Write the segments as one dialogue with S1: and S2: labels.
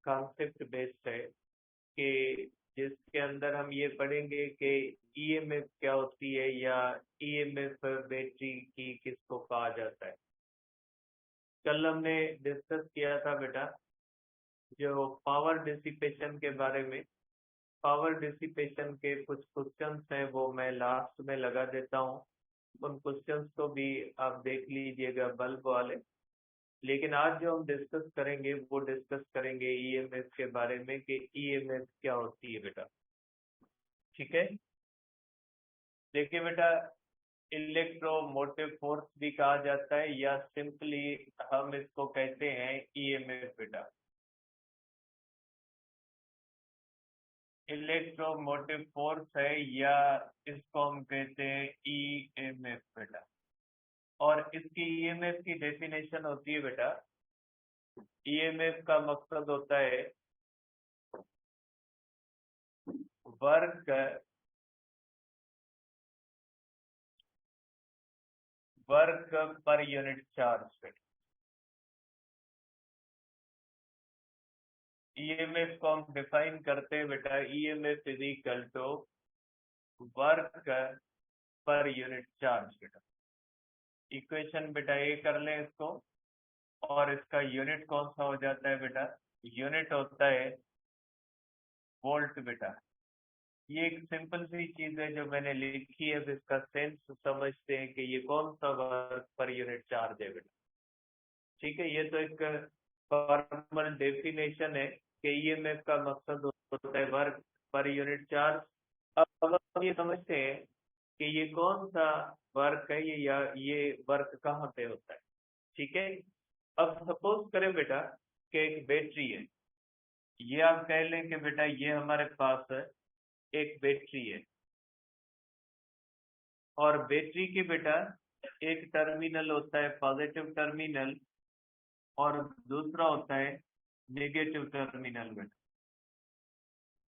S1: Concept based है कि जिसके अंदर हम ये पढ़ेंगे कि ईएमएफ क्या होती है या ईएमएफ बैटरी की किसको कहा जाता है। कल हमने डिस्कस किया था बेटा जो पावर डिसिपेशन के बारे में। पावर डिसिपेशन के कुछ क्वेश्चंस हैं वो मैं लास्ट में लगा देता हूँ, उन क्वेश्चंस को भी आप देख लीजिएगा बल्ब वाले। लेकिन आज जो हम डिस्कस करेंगे वो डिस्कस करेंगे ईएमएफ के बारे में कि ईएमएफ क्या होती है बेटा। ठीक है, देखिए बेटा इलेक्ट्रोमोटिव फोर्स भी कहा जाता है या सिंपली हम इसको कहते हैं ईएमएफ बेटा। इलेक्ट्रोमोटिव फोर्स है या इसको हम कहते हैं ईएमएफ बेटा। और इसकी ईएमएफ की डेफिनेशन होती है बेटा, ईएमएफ का मकसद होता है वर्क पर यूनिट चार्ज बेटा। ईएमएफ को हम डिफाइन करते हैं बेटा, EMF is equal to work per unit charge बेटा। इक्वेशन बेटा ये कर लें इसको, और इसका यूनिट कौन सा हो जाता है बेटा, यूनिट होता है वोल्ट बेटा। ये एक सिंपल सी चीज है जो मैंने लिखी है, इसका सेंस समझते हैं कि ये कौन सा वर्क पर यूनिट चार्ज है बेटा। ठीक है, ये तो एक फॉर्मल डेफिनेशन है कि ईएमएफ का मकसद होता है वर्क पर यूनिट चार्ज। अब हम ये समझते हैं कि ये कौन सा वर्क है ये, या ये वर्क कहाँ पे होता है। ठीक है, अब सपोज करें बेटा कि एक बैटरी है, ये आप कह लें कि बेटा ये हमारे पास एक बैटरी है, और बैटरी के बेटा एक टर्मिनल होता है पॉजिटिव टर्मिनल और दूसरा होता है नेगेटिव टर्मिनल बेटा।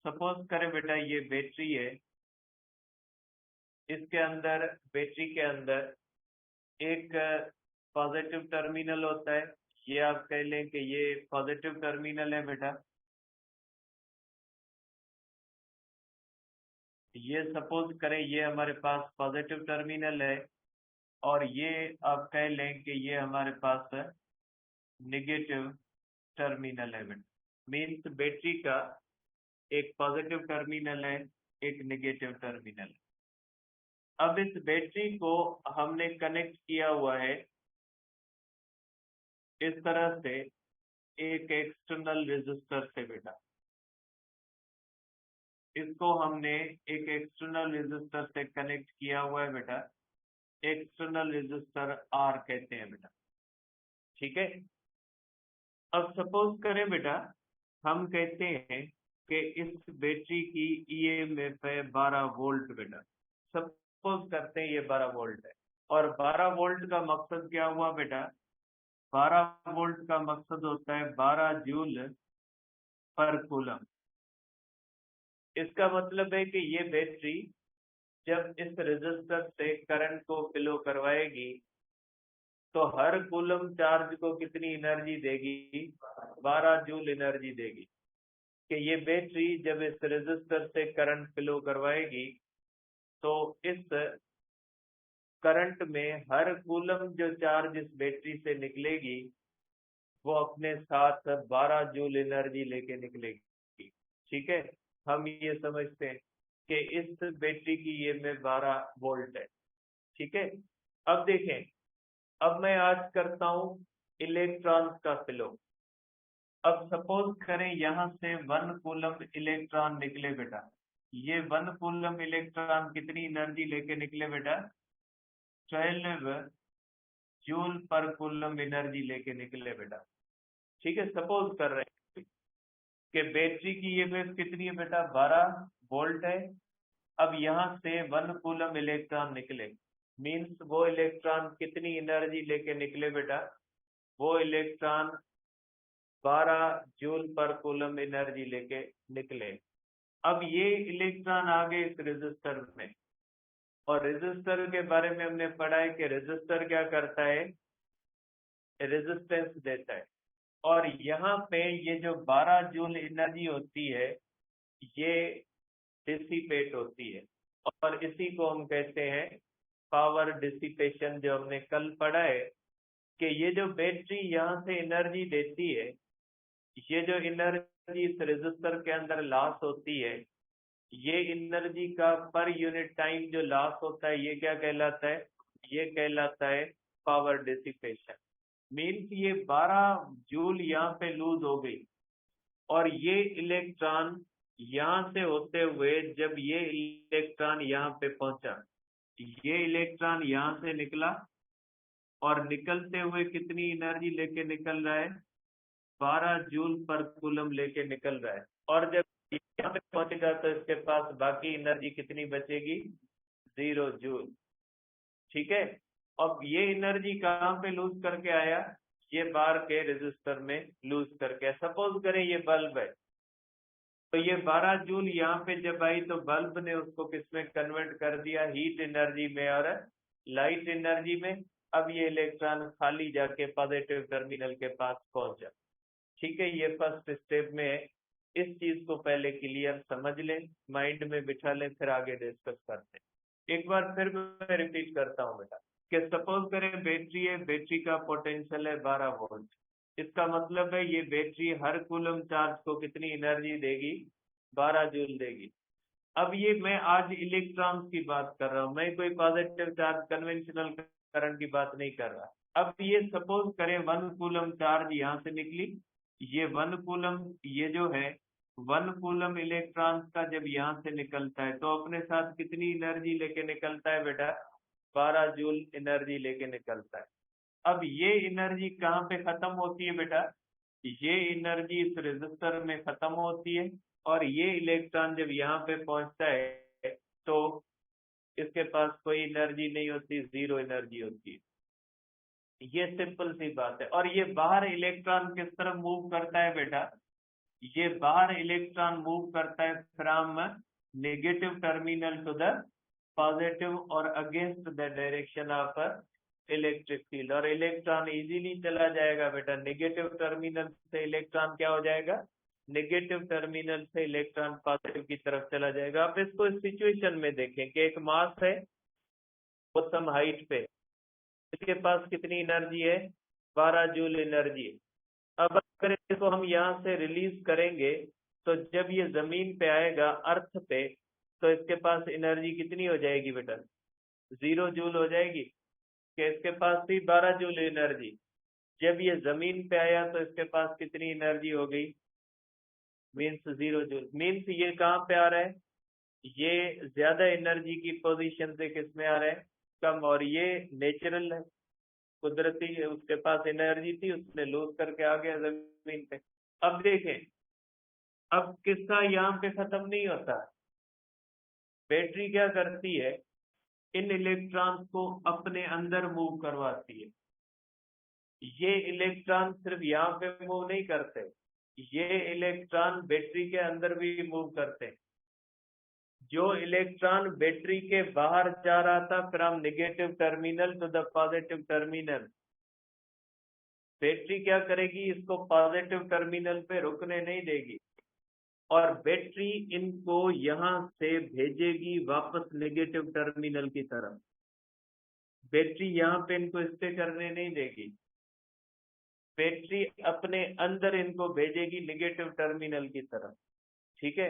S1: सपोज करें बेटा ये बैटरी है, इसके अंदर बैटरी के अंदर एक पॉजिटिव टर्मिनल होता है, ये आप कह लें कि ये पॉजिटिव टर्मिनल है बेटा। ये सपोज करें ये हमारे पास पॉजिटिव टर्मिनल है, और ये आप कह लें कि ये हमारे पास नेगेटिव टर्मिनल है बेटा। मीन्स बैटरी का एक पॉजिटिव टर्मिनल है, एक नेगेटिव टर्मिनल है। अब इस बैटरी को हमने कनेक्ट किया हुआ है इस तरह से एक एक्सटर्नल रेजिस्टर से बेटा। इसको हमने एक एक्सटर्नल रेजिस्टर से कनेक्ट किया हुआ है बेटा, एक्सटर्नल रेजिस्टर आर कहते हैं बेटा। ठीक है, अब सपोज करें बेटा हम कहते हैं कि इस बैटरी की ईएमएफ है 12 वोल्ट बेटा। सपोज करते हैं ये 12 वोल्ट है, और 12 वोल्ट का मकसद क्या हुआ बेटा, 12 वोल्ट का मकसद होता है 12 जूल पर कूलम। इसका मतलब है कि ये बैटरी जब इस रेजिस्टर से करंट को फ्लो करवाएगी तो हर कूलम चार्ज को कितनी एनर्जी देगी, 12 जूल एनर्जी देगी। कि ये बैटरी जब इस रेजिस्टर से करंट फ्लो करवाएगी तो इस करंट में हर कूलम जो चार्ज इस बैटरी से निकलेगी वो अपने साथ 12 जूल एनर्जी लेके निकलेगी। ठीक है, हम ये समझते हैं कि इस बैटरी की ईएमएफ 12 वोल्ट है। ठीक है, अब देखें, अब मैं आज करता हूं इलेक्ट्रॉन का फ्लो। अब सपोज करें यहां से 1 कूलम इलेक्ट्रॉन निकले बेटा। ये 1 कूलम इलेक्ट्रॉन कितनी एनर्जी लेके निकले बेटा, 12 जूल पर कूलम एनर्जी लेके निकले बेटा। ठीक है, सपोज कर रहे हैं कि बैटरी की ईएमएफ कितनी है बेटा, 12 वोल्ट है। अब यहाँ से 1 कूलम इलेक्ट्रॉन निकले, मीन्स वो इलेक्ट्रॉन कितनी एनर्जी लेके निकले बेटा, वो इलेक्ट्रॉन 12 जूल पर कूलम एनर्जी लेके निकले। अब ये इलेक्ट्रॉन आ गए इस रेजिस्टर में, और रेजिस्टर के बारे में हमने पढ़ा है कि रेजिस्टर क्या करता है, रेजिस्टेंस देता है। और यहाँ पे ये जो 12 जूल एनर्जी होती है ये डिसिपेट होती है, और इसी को हम कहते हैं पावर डिसिपेशन। जो हमने कल पढ़ा है कि ये जो बैटरी यहाँ से एनर्जी देती है, ये जो एनर्जी इस रेजिस्टर के अंदर लॉस होती है, ये एनर्जी का पर यूनिट टाइम जो लॉस होता है ये क्या कहलाता है? ये कहलाता है पावर डिसिपेशन। मीन्स ये 12 जूल यहाँ पे लूज हो गई, और ये इलेक्ट्रॉन यहाँ से होते हुए जब ये इलेक्ट्रॉन यहाँ पे पहुंचा, ये इलेक्ट्रॉन यहाँ से निकला और निकलते हुए कितनी एनर्जी लेके निकल रहा है? 12 जूल पर कूलम लेके निकल रहा है। और जब यहाँ पे पहुंचेगा तो इसके पास बाकी एनर्जी कितनी बचेगी? 0 जूल। ठीक है। अब ये एनर्जी कहाँ पे लूज करके आया? ये बार के रेजिस्टर में लूज करके। सपोज करें ये बल्ब है, तो ये 12 जूल यहाँ पे जब आई तो बल्ब ने उसको किसमें कन्वर्ट कर दिया? हीट एनर्जी में और लाइट एनर्जी में। अब ये इलेक्ट्रॉन खाली जाके पॉजिटिव टर्मिनल के पास पहुंचा। ठीक है, ये फर्स्ट स्टेप में है। इस चीज को पहले क्लियर समझ लें, माइंड में बिठा लें, फिर आगे डिस्कस करते हैं। एक बार फिर मैं रिपीट करता हूँ बेटा कि सपोज करें बैटरी है, बैटरी का पोटेंशियल है 12 वोल्ट। इसका मतलब है ये बैटरी हर कूलम चार्ज को कितनी एनर्जी देगी? 12 जूल देगी। अब ये मैं आज इलेक्ट्रॉन्स की बात कर रहा हूँ, मैं कोई पॉजिटिव चार्ज कन्वेंशनल करंट की बात नहीं कर रहा। अब ये सपोज करें 1 कूलम चार्ज यहाँ से निकली, ये 1 कूलम, ये जो है 1 कूलम इलेक्ट्रॉन्स का जब यहाँ से निकलता है तो अपने साथ कितनी एनर्जी लेके निकलता है बेटा? 12 जूल एनर्जी लेके निकलता है। अब ये एनर्जी कहाँ पे खत्म होती है बेटा? ये एनर्जी इस रेजिस्टर में खत्म होती है, और ये इलेक्ट्रॉन जब यहाँ पे पहुंचता है तो इसके पास कोई एनर्जी नहीं होती, 0 एनर्जी होती है। ये सिंपल सी बात है। और ये बाहर इलेक्ट्रॉन किस तरफ मूव करता है बेटा? ये बाहर इलेक्ट्रॉन मूव करता है from negative terminal to the positive और against the direction of electric field. और इलेक्ट्रॉन इजीली चला जाएगा बेटा, नेगेटिव टर्मिनल से इलेक्ट्रॉन क्या हो जाएगा? नेगेटिव टर्मिनल से इलेक्ट्रॉन पॉजिटिव की तरफ चला जाएगा। आप इसको इस सिचुएशन में देखें कि एक मास है वो सम हाइट पे, इसके पास कितनी एनर्जी है? 12 जूल एनर्जी। अब अगर इसको हम यहाँ से रिलीज करेंगे तो जब ये जमीन पे आएगा अर्थ पे, तो इसके पास एनर्जी कितनी हो जाएगी बेटा? 0 जूल हो जाएगी। कि इसके पास थी 12 जूल एनर्जी, जब ये जमीन पे आया तो इसके पास कितनी एनर्जी हो गई? Means 0 joule. मीन्स ये कहाँ पे आ रहा है? ये ज्यादा एनर्जी की पोजीशन से किस में आ रहा है? कम। और ये नेचुरल है, कुदरती है, उसके पास एनर्जी थी, उसने लूज करके आ गया जमीन पे। अब देखें, अब किस्सा यहाँ पे खत्म नहीं होता। बैटरी क्या करती है? इन इलेक्ट्रॉन्स को अपने अंदर मूव करवाती है। ये इलेक्ट्रॉन सिर्फ यहाँ पे मूव नहीं करते, ये इलेक्ट्रॉन बैटरी के अंदर भी मूव करते हैं। जो इलेक्ट्रॉन बैटरी के बाहर जा रहा था from negative terminal to the positive terminal, battery क्या करेगी? इसको पॉजिटिव टर्मिनल पे रुकने नहीं देगी, और बैटरी इनको यहां से भेजेगी वापस नेगेटिव टर्मिनल की तरफ। बैटरी यहाँ पे इनको स्टे करने नहीं देगी, बैटरी अपने अंदर इनको भेजेगी नेगेटिव टर्मिनल की तरफ। ठीक है।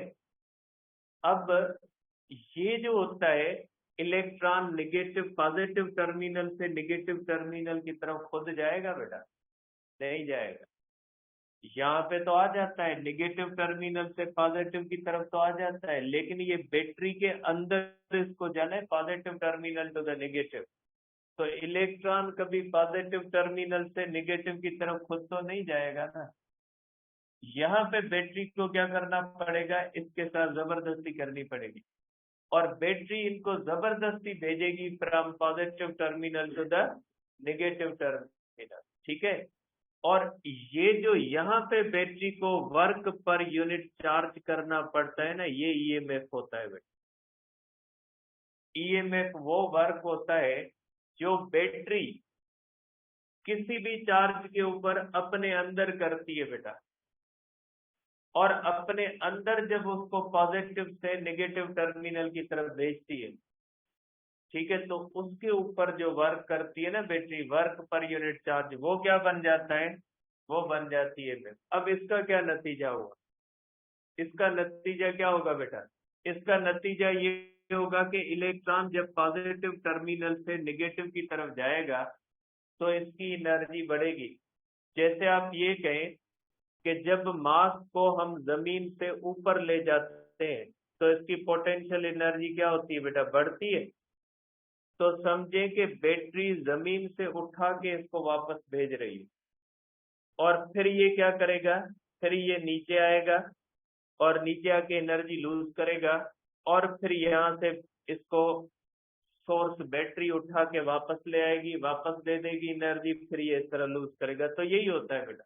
S1: अब ये जो होता है, इलेक्ट्रॉन नेगेटिव पॉजिटिव टर्मिनल से नेगेटिव टर्मिनल की तरफ खुद जाएगा बेटा? नहीं जाएगा। यहाँ पे तो आ जाता है, नेगेटिव टर्मिनल से पॉजिटिव की तरफ तो आ जाता है, लेकिन ये बैटरी के अंदर इसको जाना है positive terminal to the negative. तो इलेक्ट्रॉन कभी पॉजिटिव टर्मिनल से नेगेटिव की तरफ खुद तो नहीं जाएगा ना। यहाँ पे बैटरी को क्या करना पड़ेगा? इसके साथ जबरदस्ती करनी पड़ेगी, और बैटरी इनको जबरदस्ती भेजेगी from positive terminal to the negative terminal. ठीक है। और ये जो यहाँ पे बैटरी को वर्क पर यूनिट चार्ज करना पड़ता है ना, ये ईएमएफ होता है बेटा। ईएमएफ वो वर्क होता है जो बैटरी किसी भी चार्ज के ऊपर अपने अंदर करती है बेटा, और अपने अंदर जब उसको पॉजिटिव से नेगेटिव टर्मिनल की तरफ भेजती है, ठीक है, तो उसके ऊपर जो वर्क करती है ना battery, work per unit charge, वो क्या बन जाता है, वो बन जाती है वेव। अब इसका क्या नतीजा हुआ, इसका नतीजा क्या होगा बेटा, इसका नतीजा ये होगा कि इलेक्ट्रॉन जब पॉजिटिव टर्मिनल से नेगेटिव की तरफ जाएगा तो इसकी एनर्जी बढ़ेगी। जैसे आप ये कहें कि जब मास को हम जमीन से ऊपर ले जाते हैं तो इसकी पोटेंशियल एनर्जी क्या होती है बेटा, बढ़ती है। तो समझें कि बैटरी जमीन से उठा के इसको वापस भेज रही है, और फिर ये क्या करेगा, फिर ये नीचे आएगा और नीचे आके एनर्जी लूज करेगा, और फिर यहाँ से इसको सोर्स बैटरी उठा के वापस ले आएगी, वापस दे देगी एनर्जी, फिर ये इस तरह लूज करेगा। तो यही होता है बेटा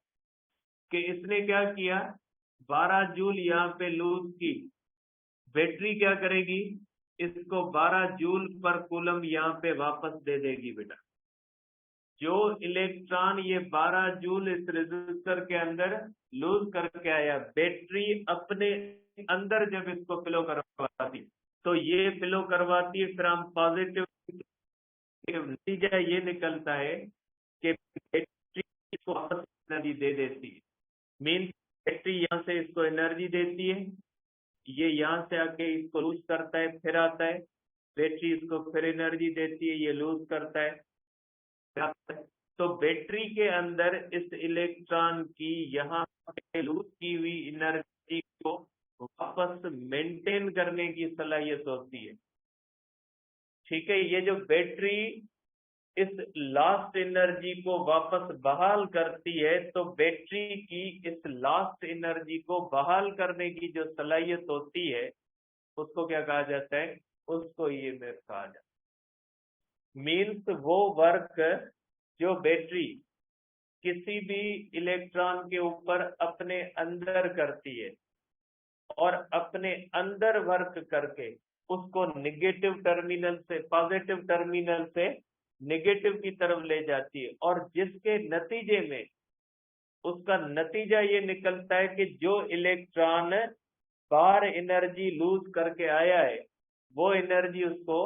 S1: कि इसने क्या किया, 12 जूल यहाँ पे लूज की, बैटरी क्या करेगी, इसको 12 जूल पर कूलम यहाँ पे वापस दे देगी बेटा। जो इलेक्ट्रॉन ये 12 जूल इस रेजिस्टर के अंदर लूज करके आया, बैटरी अपने अंदर जब इसको फ्लो करवाती, तो ये फ्लो करवाती है, फिर हम पॉजिटिव, नतीजा ये निकलता है कि बैटरी को वापस एनर्जी दे देती है। मीन्स बैटरी यहाँ से इसको एनर्जी देती है, ये यहाँ से आके इसको लूज करता है, फिर आता है, बैटरी इसको फिर एनर्जी देती है, ये लूज करता है। तो बैटरी के अंदर इस इलेक्ट्रॉन की यहाँ पे लूज की हुई एनर्जी को वापस मेंटेन करने की सलाहियत होती है। ठीक है, ये जो बैटरी इस लास्ट एनर्जी को वापस बहाल करती है, तो बैटरी की इस लास्ट एनर्जी को बहाल करने की जो सलाहियत होती है उसको क्या कहा जाता है, उसको ईएमएफ कहा जाता है। मीन्स वो वर्क जो बैटरी किसी भी इलेक्ट्रॉन के ऊपर अपने अंदर करती है और अपने अंदर वर्क करके उसको नेगेटिव टर्मिनल से पॉजिटिव टर्मिनल से नेगेटिव की तरफ ले जाती है, और जिसके नतीजे में उसका नतीजा ये निकलता है कि जो इलेक्ट्रॉन बाहर एनर्जी लूज करके आया है वो एनर्जी उसको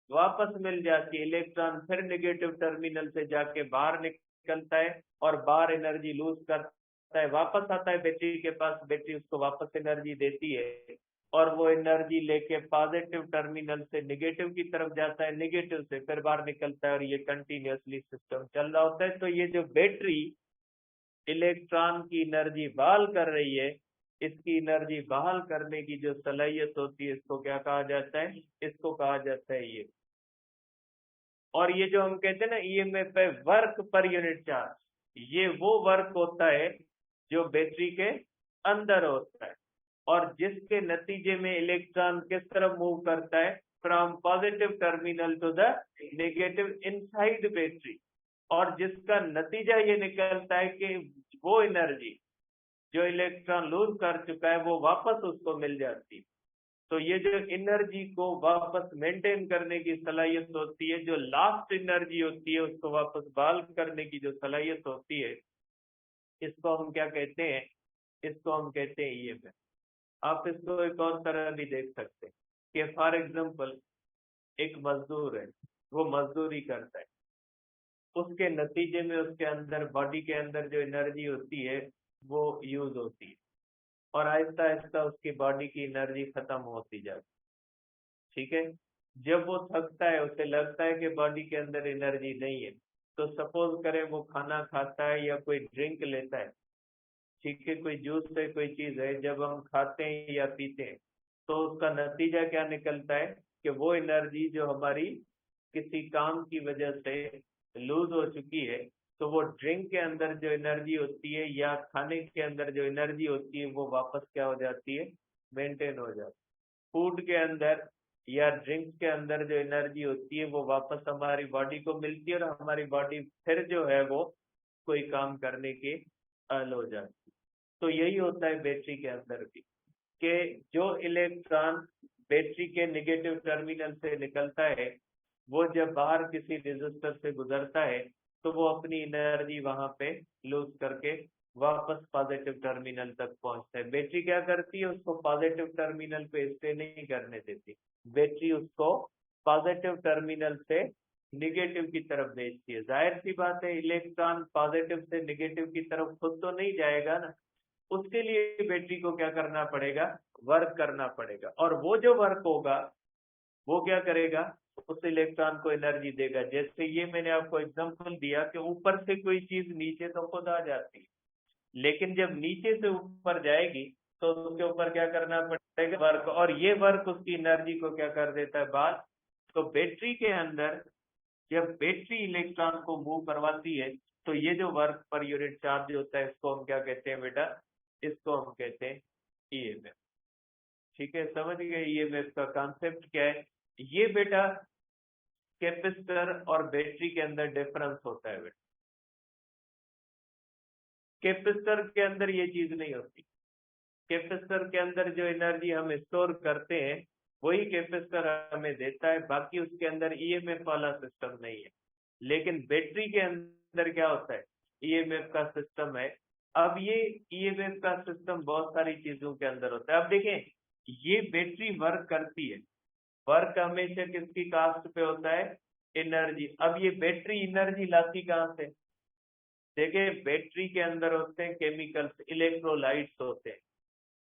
S1: वापस मिल जाती है। इलेक्ट्रॉन फिर नेगेटिव टर्मिनल से जाके बाहर निकलता है और बाहर एनर्जी लूज करता है, वापस आता है बैटरी के पास, बैटरी उसको वापस एनर्जी देती है, और वो एनर्जी लेके पॉजिटिव टर्मिनल से नेगेटिव की तरफ जाता है, नेगेटिव से फिर बाहर निकलता है, और ये कंटिन्यूअसली सिस्टम चल रहा होता है। तो ये जो बैटरी इलेक्ट्रॉन की एनर्जी बहाल कर रही है, इसकी एनर्जी बहाल करने की जो सलाहियत होती है, इसको क्या कहा जाता है, इसको कहा जाता है ये। और ये जो हम कहते हैं ना ईएमएफ है वर्क पर यूनिट चार्ज, ये वो वर्क होता है जो बैटरी के अंदर होता है, और जिसके नतीजे में इलेक्ट्रॉन किस तरफ मूव करता है, from positive terminal to the negative inside battery, और जिसका नतीजा ये निकलता है कि वो एनर्जी जो इलेक्ट्रॉन लूज कर चुका है वो वापस उसको मिल जाती है। तो ये जो एनर्जी को वापस मेंटेन करने की सलाहियत होती है, जो लास्ट एनर्जी होती है उसको वापस बहाल करने की जो सलाहियत होती है, इसको हम क्या कहते हैं, इसको हम कहते हैं ईएमएफ। आप इसको एक और तरह भी देख सकते हैं कि फॉर एग्जांपल एक मजदूर है, वो मजदूरी करता है, उसके नतीजे में उसके अंदर बॉडी के अंदर जो एनर्जी होती है वो यूज होती है, और आहिस्ता आहिस्ता उसकी बॉडी की एनर्जी खत्म होती जाती है। ठीक है, जब वो थकता है, उसे लगता है कि बॉडी के अंदर एनर्जी नहीं है, तो सपोज करें वो खाना खाता है या कोई ड्रिंक लेता है, ठीक है, कोई जूस है, कोई चीज है, जब हम खाते हैं या पीते हैं तो उसका नतीजा क्या निकलता है कि वो एनर्जी जो हमारी किसी काम की वजह से लूज हो चुकी है, तो वो ड्रिंक के अंदर जो एनर्जी होती है या खाने के अंदर जो एनर्जी होती है वो वापस क्या हो जाती है, मेंटेन हो जाती है। फूड के अंदर या ड्रिंक्स के अंदर जो एनर्जी होती है वो वापस हमारी बॉडी को मिलती है, और हमारी बॉडी फिर जो है वो कोई काम करने के अहल हो जाती है। तो यही होता है बैटरी के अंदर भी, कि जो इलेक्ट्रॉन बैटरी के नेगेटिव टर्मिनल से निकलता है वो जब बाहर किसी रेजिस्टर से गुजरता है तो वो अपनी एनर्जी वहां पे लूज करके वापस पॉजिटिव टर्मिनल तक पहुंचता है। बैटरी क्या करती है, उसको पॉजिटिव टर्मिनल पे स्टे नहीं करने देती, बैटरी उसको पॉजिटिव टर्मिनल से निगेटिव की तरफ भेजती है। जाहिर सी बात है, इलेक्ट्रॉन पॉजिटिव से निगेटिव की तरफ खुद तो नहीं जाएगा ना, उसके लिए बैटरी को क्या करना पड़ेगा, वर्क करना पड़ेगा। और वो जो वर्क होगा वो क्या करेगा, उस इलेक्ट्रॉन को एनर्जी देगा। जैसे ये मैंने आपको एग्जांपल दिया कि ऊपर से कोई चीज नीचे तो खुद आ जाती है, लेकिन जब नीचे से ऊपर जाएगी तो उसके ऊपर क्या करना पड़ेगा, वर्क, और ये वर्क उसकी एनर्जी को क्या कर देता है, बाहर। तो बैटरी के अंदर जब बैटरी इलेक्ट्रॉन को मूव करवाती है तो ये जो वर्क पर यूनिट चार्ज होता है, इसको हम क्या कहते हैं बेटा, इसको हम कहते हैं ईएमएफ। ठीक है, समझ गए ईएमएफ का कॉन्सेप्ट क्या है। ये बेटा कैपेसिटर और बैटरी के अंदर डिफरेंस होता है बेटा। कैपेसिटर के अंदर ये चीज नहीं होती, कैपेसिटर के अंदर जो एनर्जी हम स्टोर करते हैं वही कैपेसिटर हमें देता है, बाकी उसके अंदर ईएमएफ वाला सिस्टम नहीं है। लेकिन बैटरी के अंदर क्या होता है, ईएमएफ का सिस्टम है। अब ये ईएमएफ का सिस्टम बहुत सारी चीजों के अंदर होता है। अब देखें, ये बैटरी वर्क करती है, वर्क हमेशा किसकी कास्ट पे होता है, एनर्जी। अब ये बैटरी एनर्जी लाती कहाँ से, देखिए बैटरी के अंदर होते हैं केमिकल्स, इलेक्ट्रोलाइट्स होते हैं,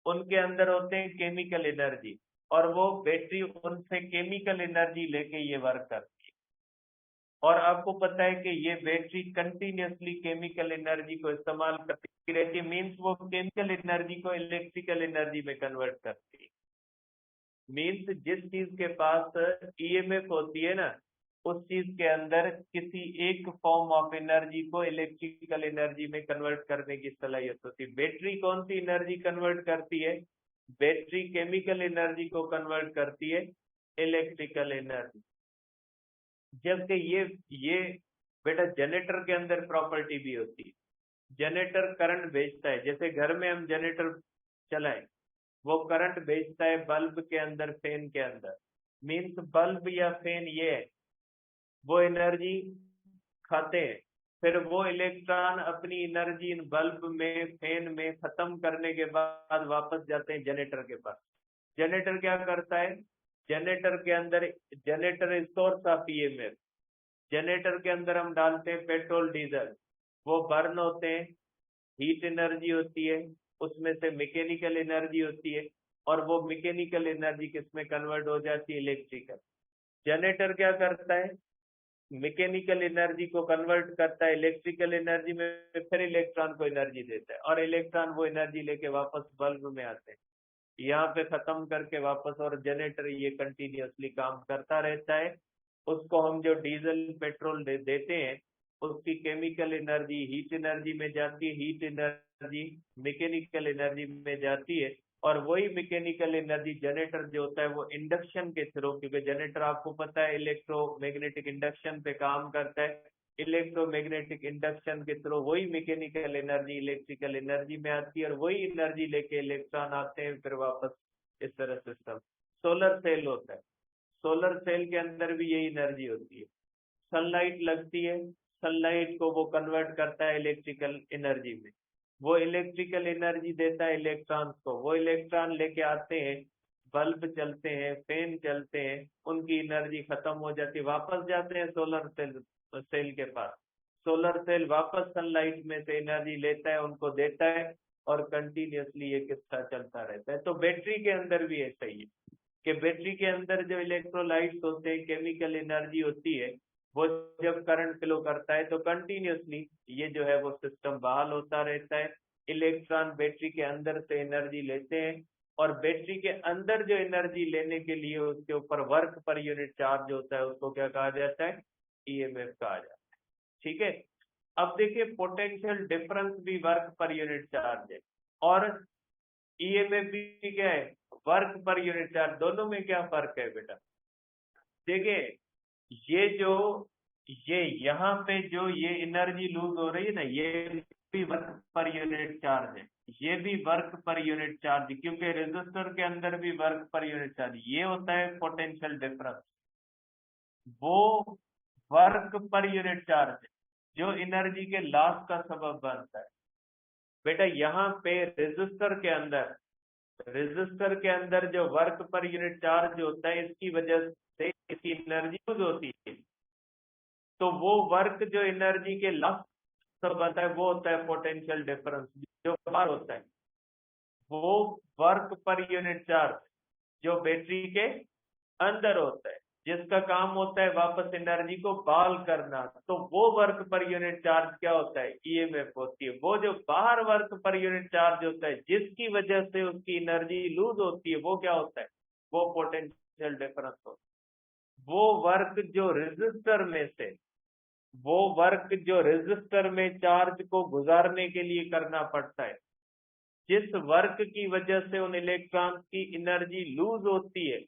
S1: उनके अंदर होते हैं केमिकल एनर्जी, और वो बैटरी उनसे केमिकल एनर्जी लेके ये वर्क करती है। और आपको पता है कि ये बैटरी कंटिन्यूसली केमिकल एनर्जी को इस्तेमाल करती रहती है, मीन्स वो केमिकल एनर्जी को इलेक्ट्रिकल एनर्जी में कन्वर्ट करती है। मीन्स जिस चीज के पास ईएमएफ होती है ना, उस चीज के अंदर किसी एक फॉर्म ऑफ एनर्जी को इलेक्ट्रिकल एनर्जी में कन्वर्ट करने की सलाहियत होती है। बैटरी कौन सी एनर्जी कन्वर्ट करती है, बैटरी केमिकल एनर्जी को कन्वर्ट करती है इलेक्ट्रिकल एनर्जी। जबकि ये बेटा जनरेटर के अंदर प्रॉपर्टी भी होती है, जनरेटर करंट भेजता है। जैसे घर में हम जनरेटर चलाएं, वो करंट भेजता है बल्ब के अंदर, फैन के अंदर। मीन्स बल्ब या फैन ये है, वो एनर्जी खाते हैं, फिर वो इलेक्ट्रॉन अपनी एनर्जी इन बल्ब में, फैन में खत्म करने के बाद वापस जाते हैं जनरेटर के पास। जनरेटर क्या करता है, जनरेटर के अंदर, generator source of EMF, generator के अंदर हम डालते हैं पेट्रोल डीजल, वो बर्न होते हैं, हीट एनर्जी होती है, उसमें से मैकेनिकल एनर्जी होती है, और वो मैकेनिकल एनर्जी किसमें कन्वर्ट हो जाती है, इलेक्ट्रिकल। जनरेटर क्या करता है, मैकेनिकल एनर्जी को कन्वर्ट करता है इलेक्ट्रिकल एनर्जी में, फिर इलेक्ट्रॉन को एनर्जी देता है, और इलेक्ट्रॉन वो एनर्जी लेके वापस बल्ब में आते हैं, यहाँ पे खत्म करके वापस। और जनरेटर ये कंटिन्यूअसली काम करता रहता है। उसको हम जो डीजल पेट्रोल देते हैं, उसकी केमिकल एनर्जी हीट एनर्जी में जाती है, हीट एनर्जी मैकेनिकल एनर्जी में जाती है, और वही मैकेनिकल एनर्जी जनरेटर जो होता है वो इंडक्शन के थ्रू, क्योंकि जनरेटर आपको पता है इलेक्ट्रोमैग्नेटिक इंडक्शन पे काम करता है, इलेक्ट्रोमैग्नेटिक इंडक्शन के थ्रू वही मैकेनिकल एनर्जी इलेक्ट्रिकल एनर्जी में आती है, और वही एनर्जी लेके इलेक्ट्रॉन आते हैं फिर वापस। इस तरह सिस्टम। सोलर सेल होता है, सोलर सेल के अंदर भी यही एनर्जी होती है। सनलाइट लगती है, सनलाइट को वो कन्वर्ट करता है इलेक्ट्रिकल एनर्जी में, वो इलेक्ट्रिकल एनर्जी देता है इलेक्ट्रॉन को, वो इलेक्ट्रॉन लेके आते हैं, बल्ब चलते हैं, फैन चलते हैं, उनकी एनर्जी खत्म हो जाती है, वापस जाते हैं सोलर सेल के पास। सोलर सेल वापस सनलाइट में से एनर्जी लेता है, उनको देता है, और कंटिन्यूसली ये किस्सा चलता रहता है। तो बैटरी के अंदर भी ऐसा ही है कि बैटरी के अंदर जो इलेक्ट्रोलाइट्स होते हैं, केमिकल एनर्जी होती है, वो जब करंट फ्लो करता है तो कंटिन्यूसली ये जो है वो सिस्टम बहाल होता रहता है। इलेक्ट्रॉन बैटरी के अंदर से एनर्जी लेते हैं, और बैटरी के अंदर जो एनर्जी लेने के लिए उसके ऊपर वर्क पर यूनिट चार्ज होता है, उसको क्या कहा जाता है, ईएमएफ कहा जाता है। ठीक है, अब देखिए पोटेंशियल डिफरेंस भी वर्क पर यूनिट चार्ज है, और ईएमएफ भी क्या है, वर्क पर यूनिट चार्ज। दोनों में क्या फर्क है बेटा, देखिए ये जो ये यहाँ पे जो ये एनर्जी लूज हो रही है ना, ये भी वर्क पर यूनिट चार्ज है, ये भी वर्क पर यूनिट चार्ज, क्योंकि रेजिस्टर के अंदर भी वर्क पर यूनिट चार्ज, ये होता है पोटेंशियल डिफरेंस, वो वर्क पर यूनिट चार्ज है। जो एनर्जी के लॉस का सबब बनता है। बेटा यहाँ पे रेजिस्टर के अंदर जो वर्क पर यूनिट चार्ज होता है, इसकी वजह से इसकी एनर्जी यूज होती है। तो वो वर्क जो एनर्जी के लॉस सब बनता है वो होता है पोटेंशियल डिफरेंस, जो बाहर होता है वो वर्क पर यूनिट चार्ज जो बैटरी के अंदर होता है, जिसका काम होता है वापस एनर्जी को बहाल करना। तो वो वर्क पर यूनिट चार्ज क्या होता है, ईएमएफ होती है। वो जो बाहर वर्क पर यूनिट चार्ज होता है जिसकी वजह से उसकी एनर्जी लूज होती है, वो क्या होता है, वो पोटेंशियल डिफरेंस होता है। वो रेजिस्टर में चार्ज को गुजारने के लिए करना पड़ता है, जिस वर्क की वजह से उन इलेक्ट्रॉन की एनर्जी लूज होती है,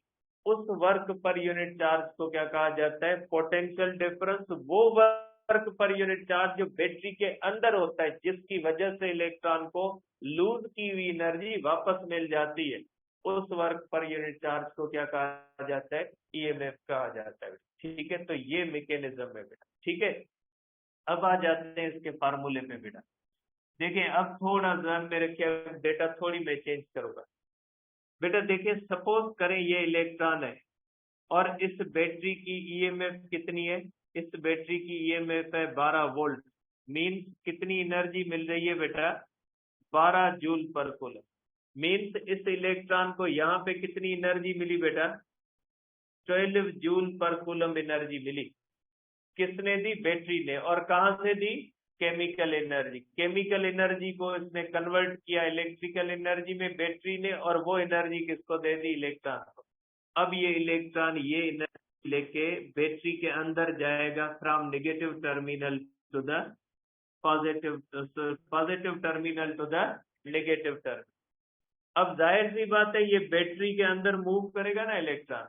S1: उस वर्क पर यूनिट चार्ज को क्या कहा जाता है, पोटेंशियल डिफरेंस। वो वर्क पर यूनिट चार्ज जो बैटरी के अंदर होता है, जिसकी वजह से इलेक्ट्रॉन को लूज की हुई एनर्जी वापस मिल जाती है, उस वर्क पर यूनिट चार्ज को क्या कहा जाता है, ईएमएफ कहा जाता है। ठीक है, तो ये मैकेनिज्म है बेटा। ठीक है, अब आ जाते हैं इसके फार्मूले पे बेटा। देखिए अब थोड़ा ध्यान में रखिए, डेटा थोड़ी मैं चेंज करूंगा। बेटा देखिए, सपोज करें ये इलेक्ट्रॉन है और इस बैटरी की ईएमएफ कितनी है, इस बैटरी की ईएमएफ है 12 वोल्ट। मीन्स कितनी एनर्जी मिल रही है बेटा, 12 जूल पर कूलम। मीन्स इस इलेक्ट्रॉन को यहाँ पे कितनी एनर्जी मिली बेटा, 12 जूल पर कूलम एनर्जी मिली। किसने दी, बैटरी ने। और कहां से दी, केमिकल एनर्जी। केमिकल एनर्जी को इसने कन्वर्ट किया इलेक्ट्रिकल एनर्जी में बैटरी ने, और वो एनर्जी किसको दे दी, इलेक्ट्रॉन को। अब ये इलेक्ट्रॉन ये एनर्जी लेके बैटरी के अंदर जाएगा from negative terminal to the positive terminal to the negative terminal. अब जाहिर सी बात है ये बैटरी के अंदर मूव करेगा ना इलेक्ट्रॉन।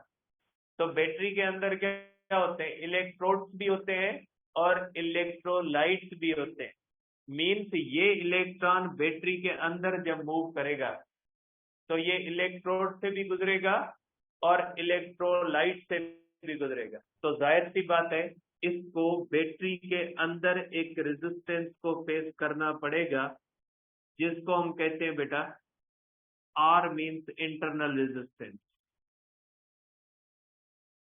S1: तो बैटरी के अंदर क्या होते हैं, इलेक्ट्रोड्स भी होते हैं और इलेक्ट्रोलाइट्स भी होते हैं। मीन्स ये इलेक्ट्रॉन बैटरी के अंदर जब मूव करेगा तो ये इलेक्ट्रोड से भी गुजरेगा और इलेक्ट्रोलाइट से भी गुजरेगा। तो जाहिर सी बात है इसको बैटरी के अंदर एक रेजिस्टेंस को फेस करना पड़ेगा, जिसको हम कहते हैं बेटा R, means internal resistance.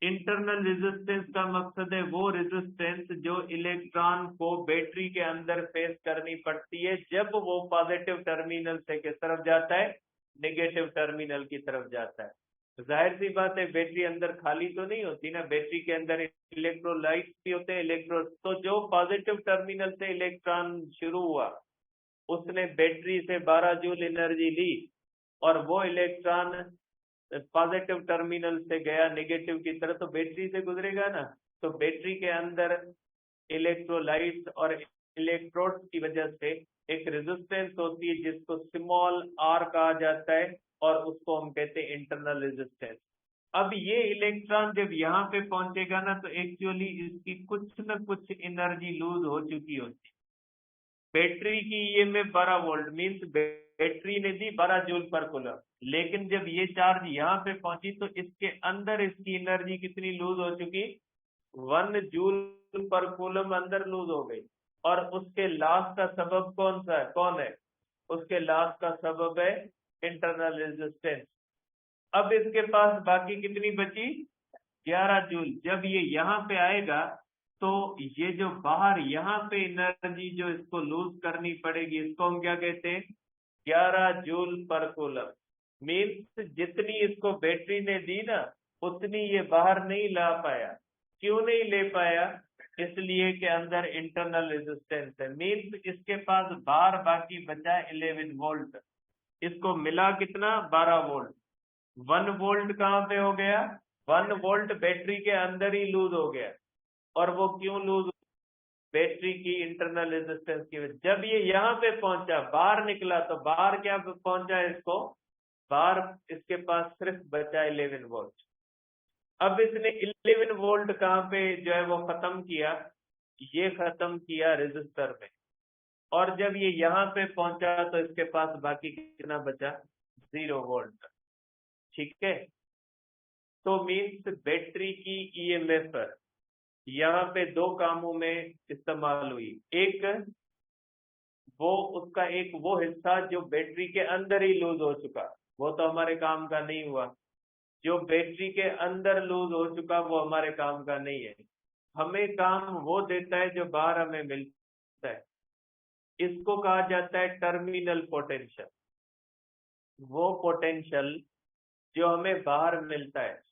S1: Internal resistance का मकसद है वो रेजिस्टेंस जो इलेक्ट्रॉन को बैटरी के अंदर फेस करनी पड़ती है जब वो पॉजिटिव टर्मिनल से किस तरफ जाता है, नेगेटिव टर्मिनल की तरफ जाता है। तो जाहिर सी बात है बैटरी अंदर खाली तो नहीं होती ना, बैटरी के अंदर इलेक्ट्रोलाइट्स भी होते हैं, तो जो पॉजिटिव टर्मिनल से इलेक्ट्रॉन शुरू हुआ उसने बैटरी से 12 जूल एनर्जी ली, और वो इलेक्ट्रॉन पॉजिटिव टर्मिनल से गया नेगेटिव की तरफ, तो बैटरी से गुजरेगा ना। तो बैटरी के अंदर इलेक्ट्रोलाइट्स और इलेक्ट्रोड्स की वजह से एक रेजिस्टेंस होती है जिसको स्मॉल आर कहा जाता है, और उसको हम कहते हैं इंटरनल रेजिस्टेंस। अब ये इलेक्ट्रॉन जब यहाँ पे पहुंचेगा ना, तो एक्चुअली इसकी कुछ न कुछ एनर्जी लूज हो चुकी होती है। बैटरी की ईएमएफ 12 वोल्ट, मीन्स बैटरी ने दी 12 जूल पर कूलम, लेकिन जब ये चार्ज यहाँ पे पहुंची तो इसके अंदर इसकी एनर्जी कितनी लूज हो चुकी, 1 जूल पर कूलम अंदर लूज हो गई। और उसके लॉस का सबब कौन है, उसके लॉस का सबब है इंटरनल रेजिस्टेंस। अब इसके पास बाकी कितनी बची, 11 जूल। जब ये यहाँ पे आएगा तो ये जो बाहर यहाँ पे एनर्जी जो इसको लूज करनी पड़ेगी, इसको हम क्या कहते हैं, 11 जूल पर कूलम। मीन्स जितनी इसको बैटरी ने दी ना, उतनी ये बाहर नहीं ला पाया। क्यों नहीं ले पाया, इसलिए कि अंदर इंटरनल रेजिस्टेंस है। मीन्स इसके पास बाहर बाकी बचा 11 वोल्ट, इसको मिला कितना, 12 वोल्ट। 1 वोल्ट कहाँ पे हो गया, 1 वोल्ट बैटरी के अंदर ही लूज हो गया। और वो क्यों लूज, बैटरी की इंटरनल रेजिस्टेंस की वजह। जब ये यहाँ पे पहुंचा, बाहर निकला, तो बाहर क्या पहुंचा इसको, बाहर इसके पास सिर्फ बचा 11 वोल्ट। अब इसने 11 वोल्ट कहाँ पे जो है वो खत्म किया, ये खत्म किया रेजिस्टर में। और जब ये यहाँ पे पहुंचा तो इसके पास बाकी कितना बचा, 0 वोल्ट। ठीक है, तो मीन्स बैटरी की ईएमएफ यहाँ पे दो कामों में इस्तेमाल हुई। एक वो उसका एक वो हिस्सा जो बैटरी के अंदर ही लूज हो चुका, वो तो हमारे काम का नहीं हुआ। जो बैटरी के अंदर लूज हो चुका वो हमारे काम का नहीं है। हमें काम वो देता है जो बाहर हमें मिलता है। इसको कहा जाता है टर्मिनल पोटेंशियल। वो पोटेंशियल जो हमें बाहर मिलता है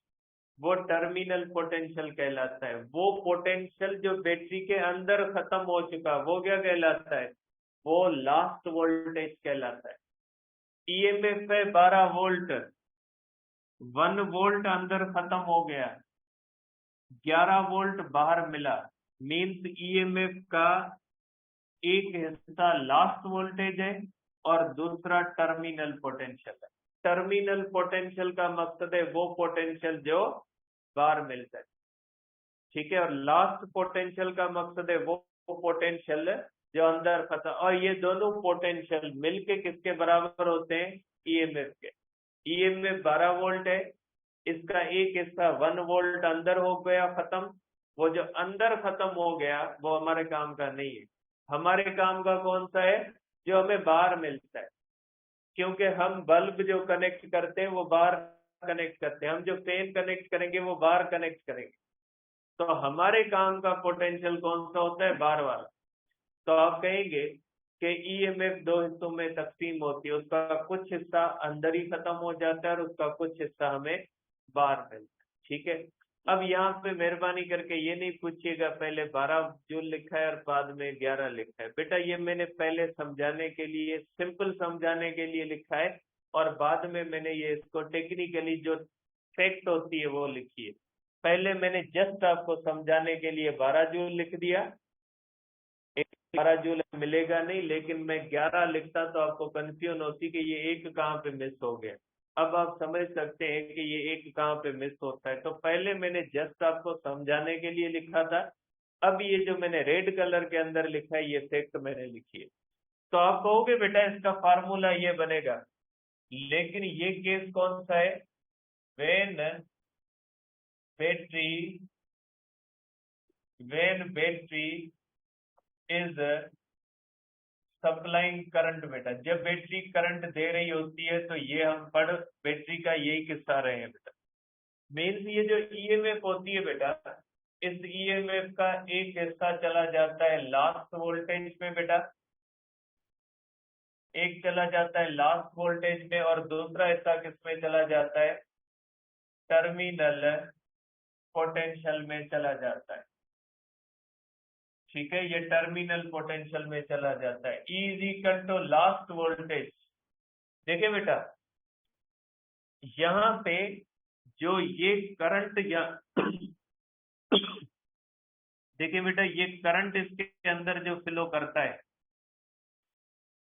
S1: वो टर्मिनल पोटेंशियल कहलाता है। वो पोटेंशियल जो बैटरी के अंदर खत्म हो चुका वो क्या कहलाता है? वो लास्ट वोल्टेज कहलाता है। ईएमएफ है 12 वोल्ट, 1 वोल्ट अंदर खत्म हो गया, 11 वोल्ट बाहर मिला। मीन्स ईएमएफ का एक हिस्सा लास्ट वोल्टेज है और दूसरा टर्मिनल पोटेंशियल है। टर्मिनल पोटेंशियल का मकसद है वो पोटेंशियल जो बाहर मिलता है, ठीक है। और लास्ट पोटेंशियल का मकसद है वो पोटेंशियल जो अंदर खत्म। और ये दोनों पोटेंशियल मिलके किसके बराबर होते हैं? ईएमएफ के। ईएमएफ 12 वोल्ट है, इसका एक हिस्सा 1 वोल्ट अंदर हो गया खत्म। वो जो अंदर खत्म हो गया वो हमारे काम का नहीं है। हमारे काम का कौन सा है? जो हमें बाहर मिलता है। क्योंकि हम बल्ब जो कनेक्ट करते हैं वो बाहर कनेक्ट करते हैं, हम जो फैन कनेक्ट करेंगे वो बाहर कनेक्ट करेंगे। तो हमारे काम का पोटेंशियल कौन सा होता है? बाहर वाला। तो आप कहेंगे कि ईएमएफ दो हिस्सों में तकसीम होती है, उसका कुछ हिस्सा अंदर ही खत्म हो जाता है और उसका कुछ हिस्सा हमें बाहर मिलता है, ठीक है। अब यहाँ पे मेहरबानी करके ये नहीं पूछिएगा पहले 12 जूल लिखा है और बाद में 11 लिखा है। बेटा ये मैंने पहले समझाने के लिए, सिंपल समझाने के लिए लिखा है, और बाद में मैंने ये इसको टेक्निकली जो फैक्ट होती है वो लिखी है। पहले मैंने जस्ट आपको समझाने के लिए 12 जूल लिख दिया, 12 जूल मिलेगा नहीं, लेकिन मैं 11 लिखता तो आपको कंफ्यूजन होती कि ये एक कहाँ पे मिस हो गया। अब आप समझ सकते हैं कि ये एक कहाँ पे मिस होता है। तो पहले मैंने जस्ट आपको समझाने के लिए लिखा था, अब ये जो मैंने रेड कलर के अंदर लिखा है ये फैक्ट मैंने लिखी है। तो आप कहोगे बेटा इसका फार्मूला ये बनेगा, लेकिन ये केस कौन सा है? When battery is supplying current. बेटा जब बैटरी करंट दे रही होती है तो ये हम पढ़ बैटरी का यही किस्सा रहे हैं बेटा। मीन्स ये जो ईएमएफ होती है बेटा, इस ईएमएफ का एक हिस्सा चला जाता है लास्ट वोल्टेज में बेटा, एक चला जाता है लास्ट वोल्टेज में, और दूसरा हिस्सा किसमें चला जाता है? टर्मिनल पोटेंशियल में चला जाता है, ठीक है। ये टर्मिनल पोटेंशियल में चला जाता है। E is equal to lost voltage. देखिए बेटा यहाँ पे जो ये करंट या देखिए बेटा ये करंट इसके अंदर जो फ्लो करता है,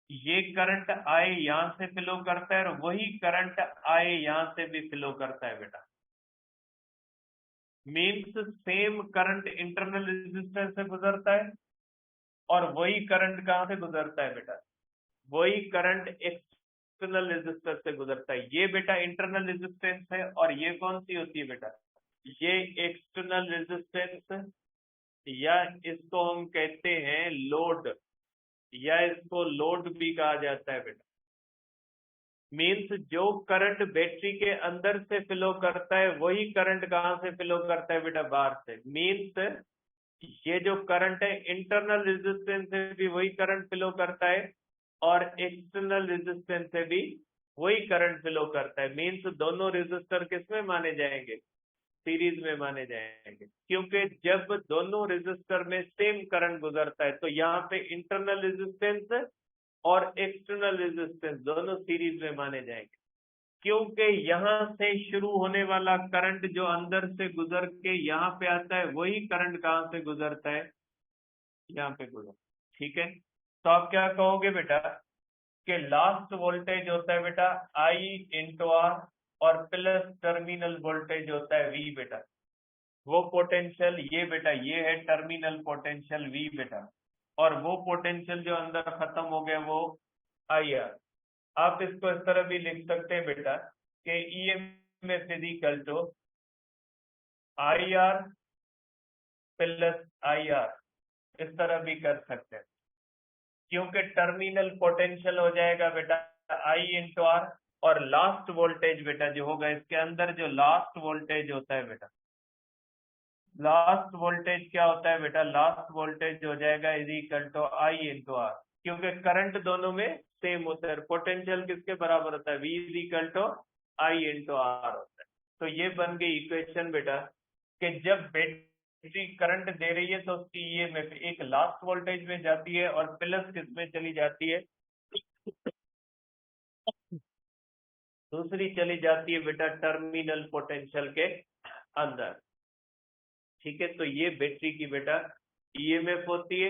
S1: ये करंट आए यहां से फ्लो करता है और वही करंट आए यहां से भी फ्लो करता है बेटा। Means same current internal resistance से गुजरता है और वही करंट कहां से गुजरता है बेटा? वही करंट एक्सटर्नल रेजिस्टर से गुजरता है। ये बेटा इंटरनल रेजिस्टेंस है और ये कौन सी होती है बेटा? ये एक्सटर्नल रेजिस्टेंस, या इसको हम कहते हैं लोड, या इसको लोड भी कहा जाता है बेटा। मीन्स जो करंट बैटरी के अंदर से फ्लो करता है वही करंट कहां से फ्लो करता है बेटा? बाहर से। मीन्स ये जो करंट है इंटरनल रेजिस्टेंस से भी वही करंट फ्लो करता है और एक्सटर्नल रेजिस्टेंस से भी वही करंट फ्लो करता है। मीन्स दोनों रेजिस्टर किसमें माने जाएंगे? सीरीज में माने जाएंगे, क्योंकि जब दोनों रेजिस्टर में सेम करंट गुजरता है तो यहाँ पे इंटरनल रेजिस्टेंस और एक्सटर्नल रेजिस्टेंस दोनों सीरीज में माने जाएंगे। क्योंकि यहाँ से शुरू होने वाला करंट जो अंदर से गुजर के यहाँ पे आता है वही करंट कहाँ से गुजरता है? यहाँ पे गुजर, ठीक है। तो आप क्या कहोगे बेटा कि लास्ट वोल्टेज होता है बेटा I इंटू आर और प्लस टर्मिनल वोल्टेज होता है V बेटा। वो पोटेंशियल ये बेटा ये है टर्मिनल पोटेंशियल V बेटा, और वो पोटेंशियल जो अंदर खत्म हो गया वो IR। आप इसको इस तरह भी लिख सकते हैं बेटा कि EMF is equal to IR plus I R, इस तरह भी कर सकते हैं, क्योंकि टर्मिनल पोटेंशियल हो जाएगा बेटा आई इंटू आर, और लास्ट वोल्टेज बेटा जो होगा इसके अंदर, जो लास्ट वोल्टेज होता है बेटा, लास्ट वोल्टेज क्या होता है बेटा, लास्ट वोल्टेज हो जाएगा is equal to I into R, क्योंकि करंट दोनों में सेम होता है, पोटेंशियल किसके बराबर होता है, V is equal to I into R होता है। तो ये बन गई इक्वेशन बेटा, कि जब बैटरी करंट दे रही है तो उसकी ईएमएफ एक लास्ट वोल्टेज में जाती है और प्लस किस में चली जाती है, दूसरी चली जाती है बेटा टर्मिनल पोटेंशियल के अंदर। ठीक है, तो ये बैटरी की बेटा ईएमएफ होती है।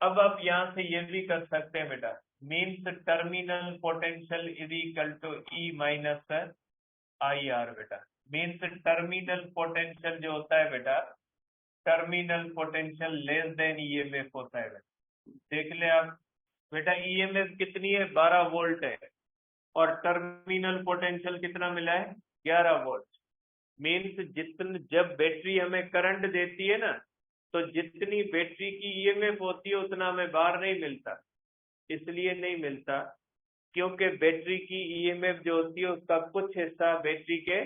S1: अब आप यहाँ से ये भी कर सकते हैं बेटा, means terminal potential is equal to E minus I R बेटा, मीन्स टर्मिनल पोटेंशियल जो होता है बेटा, terminal potential less than EMF होता है बेटा। देख ले आप बेटा, ईएमएफ कितनी है, 12 वोल्ट है, और टर्मिनल पोटेंशियल कितना मिला है, 11 वोल्ट। मीन्स जितने, जब बैटरी हमें करंट देती है ना, तो जितनी बैटरी की ईएमएफ होती है उतना हमें बाहर नहीं मिलता। इसलिए नहीं मिलता क्योंकि बैटरी की ईएमएफ जो होती है उसका कुछ हिस्सा बैटरी के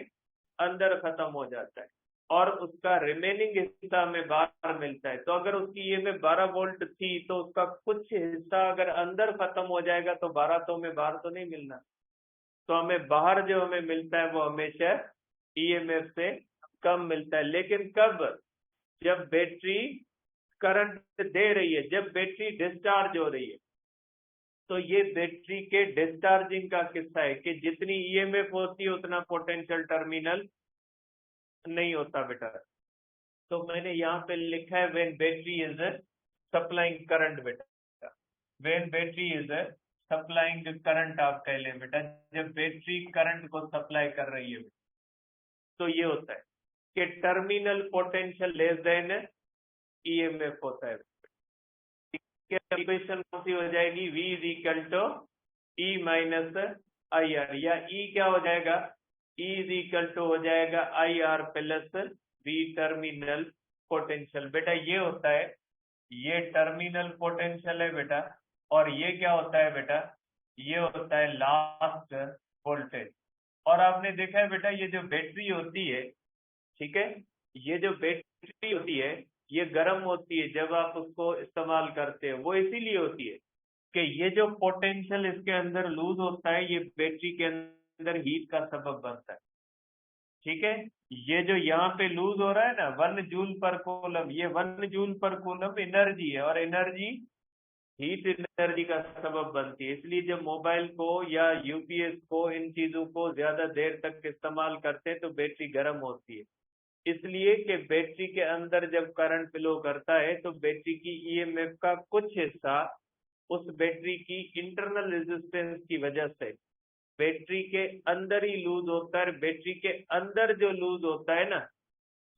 S1: अंदर खत्म हो जाता है और उसका रिमेनिंग हिस्सा हमें बाहर मिलता है। तो अगर उसकी ईएमएफ 12 वोल्ट थी तो उसका कुछ हिस्सा अगर अंदर खत्म हो जाएगा तो 12 तो हमें बाहर तो नहीं मिलना। तो हमें बाहर जो हमें मिलता है वो हमेशा ईएमएफ से कम मिलता है। लेकिन कब, जब बैटरी करंट दे रही है, जब बैटरी डिस्चार्ज हो रही है, तो ये बैटरी के डिस्चार्जिंग का किस्सा है कि जितनी ईएमएफ होती है उतना पोटेंशियल टर्मिनल नहीं होता बेटा। तो मैंने यहाँ पे लिखा है when battery is supplying current बेटा, when battery is supplying current आप कह लें बेटा, जब बैटरी करंट को सप्लाई कर रही है तो ये होता है कि terminal potential less than EMF होता है। इक्वेशन कौन सी हो जाएगी, V is equal to E minus I R, या E क्या हो जाएगा, E इज इक्वल टू हो जाएगा आई R plus V terminal potential. बेटा ये होता है, ये टर्मिनल पोटेंशियल है बेटा, और ये क्या होता है बेटा, ये होता है लास्ट वोल्टेज। और आपने देखा है बेटा, ये जो बैटरी होती है, ठीक है, ये जो बैटरी होती है ये गर्म होती है जब आप उसको इस्तेमाल करते हैं। वो इसीलिए होती है कि ये जो पोटेंशियल इसके अंदर लूज होता है ये बैटरी के अंदर हीट का सबब बनता है। ठीक है, ये जो यहाँ पे लूज हो रहा है ना 1 जूल पर कूलम, ये 1 जूल पर कूलम एनर्जी है, और एनर्जी हीट एनर्जी का सबब बनती है। इसलिए जब मोबाइल को या यूपीएस को, इन चीजों को ज्यादा देर तक इस्तेमाल करते हैं तो बैटरी गर्म होती है। इसलिए कि बैटरी के अंदर जब करंट फ्लो करता है तो बैटरी की ईएमएफ का कुछ हिस्सा उस बैटरी की इंटरनल रेजिस्टेंस की वजह से बैटरी के अंदर ही लूज होता है। बैटरी के अंदर जो लूज होता है ना,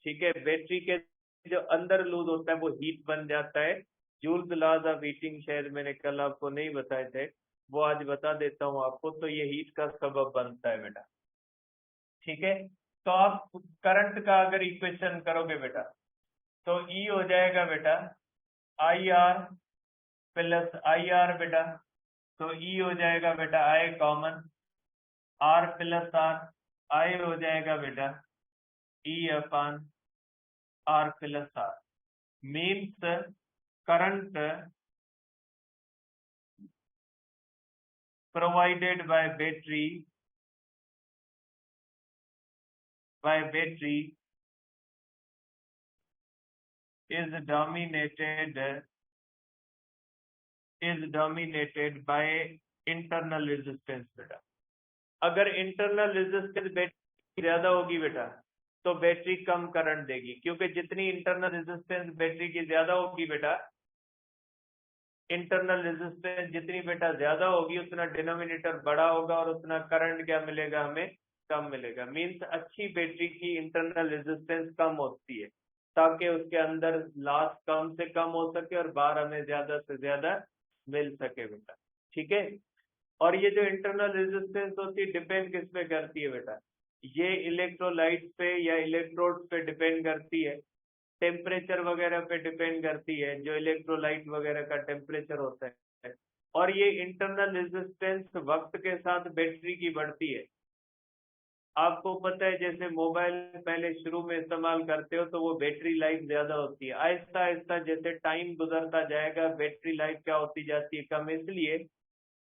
S1: ठीक है, बैटरी के जो अंदर लूज होता है वो हीट बन जाता है। जूल्स लॉज ऑफ हीटिंग शायद मैंने कल आपको नहीं बताए थे, वो आज बता देता हूँ आपको। तो ये हीट का सबब बनता है बेटा। ठीक है, तो आप करंट का अगर इक्वेशन करोगे बेटा तो ई हो जाएगा बेटा I R plus I R बेटा, तो ई हो जाएगा बेटा I common, R plus R, I हो जाएगा बेटा E upon R plus R. Means current provided by battery is dominated by internal resistance बेटा। अगर इंटरनल रेजिस्टेंस बैटरी ज्यादा होगी बेटा तो बैटरी कम करंट देगी, क्योंकि जितनी इंटरनल रेजिस्टेंस बैटरी की ज्यादा होगी बेटा, इंटरनल रेजिस्टेंस जितनी बेटा ज्यादा होगी उतना डिनोमिनेटर बड़ा होगा और उतना करंट क्या मिलेगा, हमें कम मिलेगा। मींस अच्छी बैटरी की इंटरनल रेजिस्टेंस कम होती है ताकि उसके अंदर लॉस कम से कम हो सके और बाहर हमें ज्यादा से ज्यादा मिल सके बेटा। ठीक है, और ये जो इंटरनल रेजिस्टेंस होती है डिपेंड किस पे करती है बेटा, ये इलेक्ट्रोलाइट पे या इलेक्ट्रोड पे डिपेंड करती है। टेम्परेचर वगैरह पे डिपेंड करती है, जो इलेक्ट्रोलाइट वगैरह का टेम्परेचर होता है। और ये इंटरनल रेजिस्टेंस वक्त के साथ बैटरी की बढ़ती है। आपको पता है जैसे मोबाइल पहले शुरू में इस्तेमाल करते हो तो वो बैटरी लाइफ ज्यादा होती है, आहिस्ता आहिस्ता जैसे टाइम गुजरता जाएगा बैटरी लाइफ क्या होती जाती है, कम, इसलिए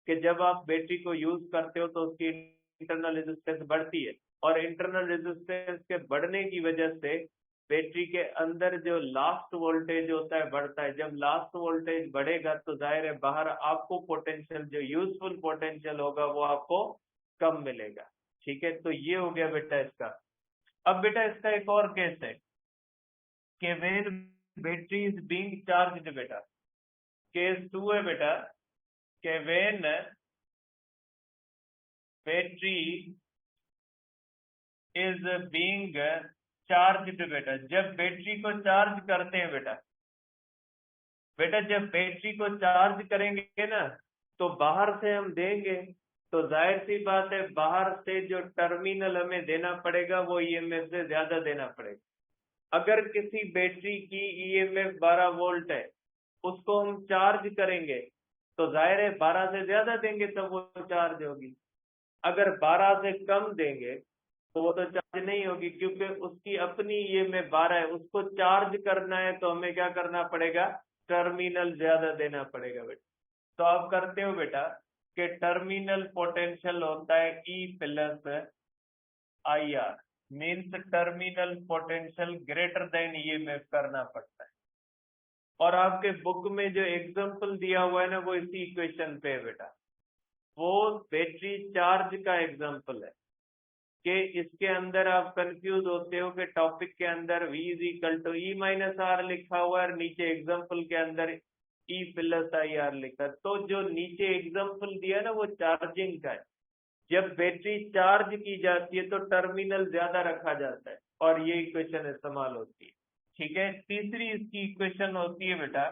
S1: कि जब आप बैटरी को यूज करते हो तो उसकी इंटरनल रेजिस्टेंस बढ़ती है, और इंटरनल रेजिस्टेंस के बढ़ने की वजह से बैटरी के अंदर जो लास्ट वोल्टेज होता है बढ़ता है। जब लास्ट वोल्टेज बढ़ेगा तो जाहिर है बाहर आपको पोटेंशियल, जो यूजफुल पोटेंशियल होगा वो आपको कम मिलेगा। ठीक है, तो ये हो गया बेटा इसका। अब बेटा इसका एक और केस है कि when battery is being charged. बेटा केस 2 है बेटा कि when battery is being charged. बेटा जब बैटरी को चार्ज करते हैं बेटा जब बैटरी को चार्ज करेंगे ना तो बाहर से हम देंगे, तो जाहिर सी बात है बाहर से जो टर्मिनल हमें देना पड़ेगा वो ईएमएफ से ज्यादा देना पड़ेगा। अगर किसी बैटरी की ईएमएफ 12 वोल्ट है, उसको हम चार्ज करेंगे तो जाहिर है 12 से ज्यादा देंगे तब वो चार्ज होगी। अगर 12 से कम देंगे तो वो तो चार्ज नहीं होगी, क्योंकि उसकी अपनी ईएमएफ 12 है, उसको चार्ज करना है तो हमें क्या करना पड़ेगा, टर्मिनल ज्यादा देना पड़ेगा बेटा। तो आप करते हो बेटा कि टर्मिनल पोटेंशियल होता है E plus I are, means terminal potential greater than EMF करना पड़ता है। और आपके बुक में जो एग्जांपल दिया हुआ है ना वो इसी इक्वेशन पे है बेटा, वो बैटरी चार्ज का एग्जांपल है कि इसके अंदर आप कंफ्यूज होते हो कि टॉपिक के अंदर V is equal to E minus R लिखा हुआ है और नीचे एग्जांपल के अंदर ई प्लस आई आर लिखा, तो जो नीचे एग्जांपल दिया ना वो चार्जिंग का है। जब बैटरी चार्ज की जाती है तो टर्मिनल ज्यादा रखा जाता है और ये इक्वेशन इस्तेमाल होती है। ठीक है, तीसरी इसकी इक्वेशन होती है बेटा,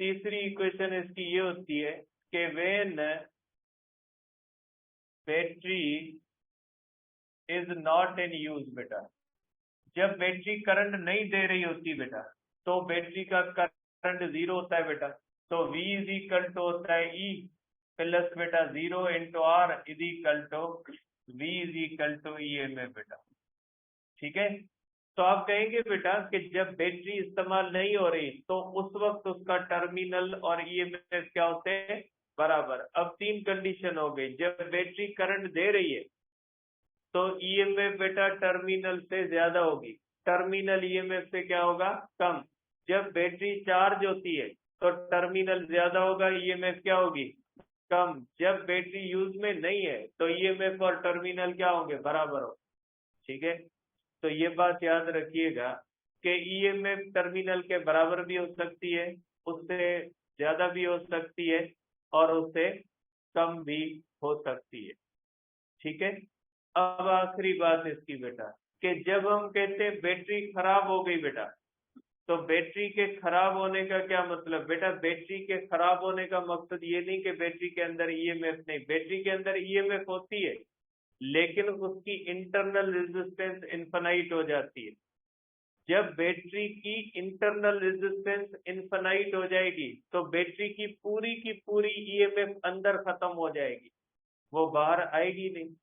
S1: तीसरी इक्वेशन इसकी ये होती है कि when battery is not in use. बेटा जब बैटरी करंट नहीं दे रही होती बेटा तो बैटरी का करंट 0 होता है बेटा, तो V इज इक्वल टू होता है E प्लस बेटा 0 into R is equal to V is equal to EMF बेटा। ठीक है, तो आप कहेंगे बेटा कि जब बैटरी इस्तेमाल नहीं हो रही तो उस वक्त उसका टर्मिनल और ईएमएफ क्या होते हैं, बराबर। अब तीन कंडीशन हो गई, जब बैटरी करंट दे रही है तो ईएमएफ बेटा टर्मिनल से ज्यादा होगी, टर्मिनल ईएमएफ से क्या होगा, कम। जब बैटरी चार्ज होती है तो टर्मिनल ज्यादा होगा, ईएमएफ क्या होगी, कम। जब बैटरी यूज में नहीं है तो ईएमएफ और टर्मिनल क्या होंगे, बराबर हो। ठीक है, तो ये बात याद रखिएगा कि ईएमएफ टर्मिनल के बराबर भी हो सकती है, उससे ज्यादा भी हो सकती है और उससे कम भी हो सकती है। ठीक है, अब आखिरी बात इसकी बेटा कि जब हम कहते हैं बैटरी खराब हो गई बेटा, तो बैटरी के खराब होने का क्या मतलब बेटा, बैटरी के खराब होने का मकसद ये नहीं कि बैटरी के अंदर ईएमएफ नहीं, बैटरी के अंदर ईएमएफ होती है लेकिन उसकी इंटरनल रेजिस्टेंस इनफाइनाइट हो जाती है। जब बैटरी की इंटरनल रेजिस्टेंस इनफाइनाइट हो जाएगी तो बैटरी की पूरी ईएमएफ अंदर खत्म हो जाएगी, वो बाहर आएगी नहीं,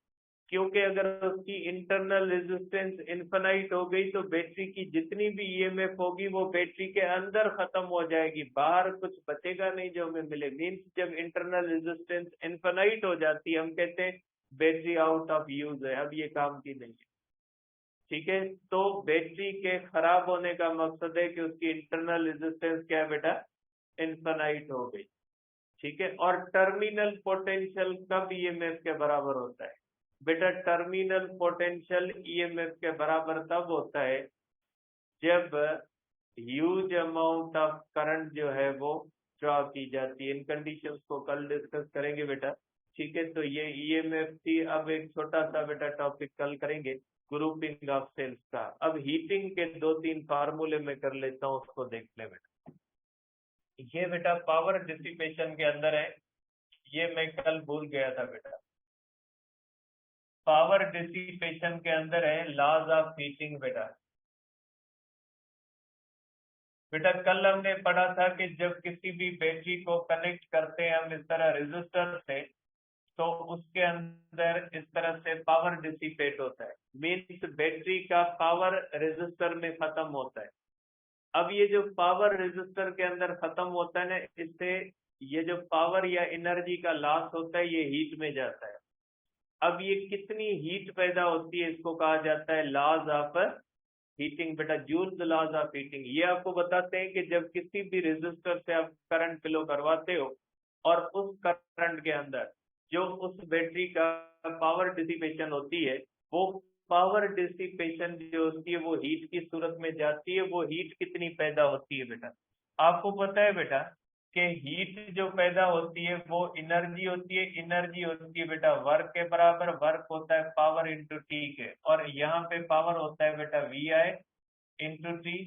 S1: क्योंकि अगर उसकी इंटरनल रेजिस्टेंस इनफाइनाइट हो गई तो बैटरी की जितनी भी ईएमएफ होगी वो बैटरी के अंदर खत्म हो जाएगी, बाहर कुछ बचेगा नहीं जो हमें मिले। मीन्स जब इंटरनल रेजिस्टेंस इनफाइनाइट हो जाती है हम कहते हैं बैटरी आउट ऑफ यूज है, अब ये काम की नहीं है। ठीक है, तो बैटरी के खराब होने का मकसद है कि उसकी इंटरनल रेजिस्टेंस क्या है बेटा, इनफाइनाइट हो गई। ठीक है, और टर्मिनल पोटेंशियल कब ईएमएफ के बराबर होता है बेटा, टर्मिनल पोटेंशियल ईएमएफ के बराबर तब होता है जब ह्यूज अमाउंट ऑफ करंट जो है वो ड्रॉ की जाती है। इन कंडीशंस को कल डिस्कस करेंगे बेटा। ठीक है, तो ये ईएमएफ थी। अब एक छोटा सा बेटा टॉपिक कल करेंगे ग्रुपिंग ऑफ सेल्स का। अब हीटिंग के 2-3 फार्मूले में कर लेता हूँ, उसको देख ले बेटा। ये बेटा पावर डिसिपेशन के अंदर है, ये मैं कल भूल गया था बेटा। पावर डिसिपेशन के अंदर है लॉज ऑफ हीटिंग बेटा। बेटा कल हमने पढ़ा था कि जब किसी भी बैटरी को कनेक्ट करते हैं हम इस तरह रेजिस्टर से, तो उसके अंदर इस तरह से पावर डिसिपेट होता है, मीन्स बैटरी का पावर रेजिस्टर में खत्म होता है। अब ये जो पावर रेजिस्टर के अंदर खत्म होता है ना, इससे ये जो पावर या एनर्जी का लॉस होता है ये हीट में जाता है। अब ये कितनी हीट पैदा होती है इसको कहा जाता है लॉज ऑफ हीटिंग। बेटा जूल्स लॉज ऑफ हीटिंग ये आपको बताते हैं कि जब किसी भी रेजिस्टर से आप करंट फ्लो करवाते हो और उस करंट के अंदर जो उस बैटरी का पावर डिसिपेशन होती है, वो पावर डिसिपेशन जो होती है वो हीट की सूरत में जाती है। वो हीट कितनी पैदा होती है बेटा? आपको पता है बेटा कि हीट जो पैदा होती है वो एनर्जी होती है। एनर्जी होती है बेटा वर्क के बराबर, वर्क होता है पावर इंटू टी के, और यहाँ पे पावर होता है बेटा V I into T,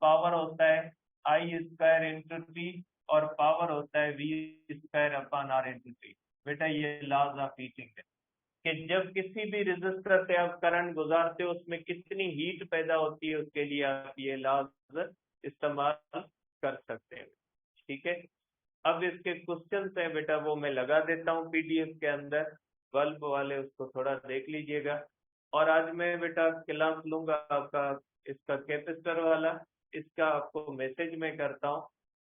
S1: power होता है आई स्क्वायर इंटू टी, और पावर होता है V square upon R into T. बेटा ये लॉज ऑफ हीटिंग है कि जब किसी भी रेजिस्टर से आप करंट गुजारते हो उसमें कितनी हीट पैदा होती है, उसके लिए आप ये लॉज इस्तेमाल कर सकते हैं। ठीक है, अब इसके क्वेश्चन है बेटा वो मैं लगा देता हूँ पीडीएफ के अंदर, बल्ब वाले उसको थोड़ा देख लीजिएगा। और आज मैं बेटा क्लास लूंगा आपका इसका कैपेसिटर वाला, इसका आपको मैसेज में करता हूँ,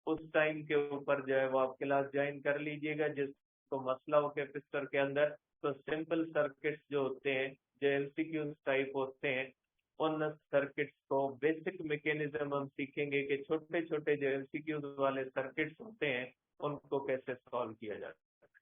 S1: उस टाइम के ऊपर जो है वो आप क्लास ज्वाइन कर लीजिएगा जिसको मसला हो कैपेसिटर के अंदर। तो सिंपल सर्किट्स जो होते हैं, जो एमसीक्यू टाइप होते हैं, उन सर्किट्स को बेसिक मैकेनिज्म हम सीखेंगे कि छोटे छोटे जो एमसीक्यू वाले सर्किट्स होते हैं उनको कैसे सॉल्व किया जाता है।